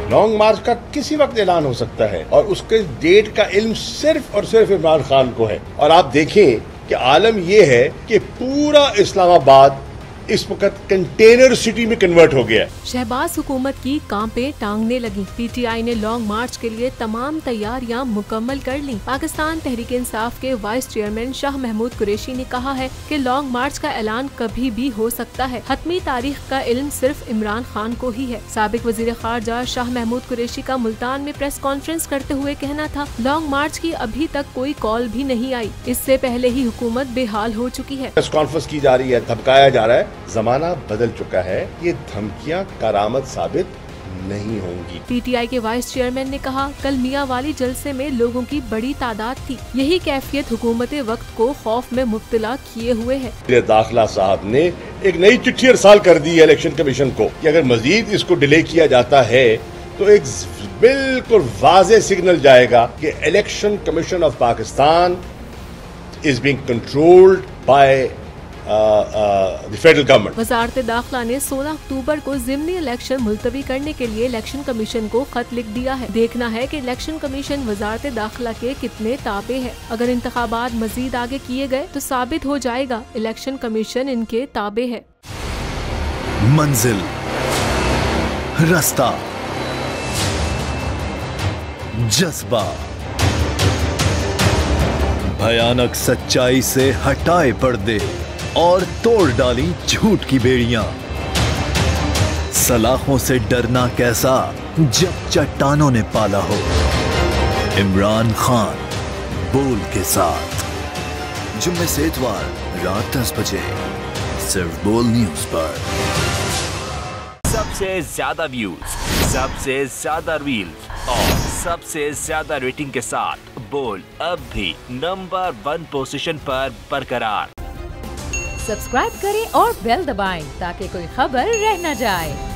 Long मार्च का किसी वक्त ऐलान हो सकता है और उसके डेट का इल्म सिर्फ और सिर्फ इमरान खान को है। और आप देखें कि आलम यह है कि पूरा इस्लामाबाद इस वक्त कंटेनर सिटी में कन्वर्ट हो गया है। शहबाज हुकूमत की कांपे टांगने लगी। पीटीआई ने लॉन्ग मार्च के लिए तमाम तैयारियां मुकम्मल कर ली। पाकिस्तान तहरीक इंसाफ के वाइस चेयरमैन शाह महमूद कुरैशी ने कहा है कि लॉन्ग मार्च का ऐलान कभी भी हो सकता है। हतमी तारीख का इल्म सिर्फ इमरान खान को ही है। साबिक वजीर खारजा शाह महमूद कुरैशी का मुल्तान में प्रेस कॉन्फ्रेंस करते हुए कहना था, लॉन्ग मार्च की अभी तक कोई कॉल भी नहीं आई। इससे पहले ही हुकूमत बेहाल हो चुकी है। प्रेस कॉन्फ्रेंस की जा रही है, धमकाया जा रहा है। जमाना बदल चुका है, ये धमकियां करामत साबित नहीं होंगी। पीटीआई के वाइस चेयरमैन ने कहा, कल मियां वाली जलसे में लोगों की बड़ी तादाद थी। यही कैफियत हुकूमत वक्त को खौफ में मुब्तला किए हुए है। दाखिला साहब ने एक नई चिट्ठी अरसाल कर दी है इलेक्शन कमीशन को कि अगर मजीद इसको डिले किया जाता है तो एक बिल्कुल वाज़ेह सिग्नल जाएगा कि election commission of Pakistan is being controlled by federal government. वजारत दाखिला ने 16 अक्टूबर को ज़िमनी इलेक्शन मुलतवी करने के लिए इलेक्शन कमीशन को खत लिख दिया है। देखना है कि इलेक्शन कमीशन वजारत दाखिला के कितने ताबे है। अगर इंतखाबात मजीद आगे किए गए तो साबित हो जाएगा इलेक्शन कमीशन इनके ताबे है। मंजिल, रास्ता, जज्बा, भयानक सच्चाई से हटाए पर्दे और तोड़ डाली झूठ की बेड़ियां। सलाखों से डरना कैसा जब चट्टानों ने पाला हो। इमरान खान बोल के साथ जुम्मे से इतवार रात 10 बजे सिर्फ बोल न्यूज पर। सबसे ज्यादा व्यूज, सबसे ज्यादा रील्स और सबसे ज्यादा रेटिंग के साथ बोल अब भी नंबर 1 पोजीशन पर बरकरार। सब्सक्राइब करें और बेल दबाएं ताकि कोई खबर रह न जाए।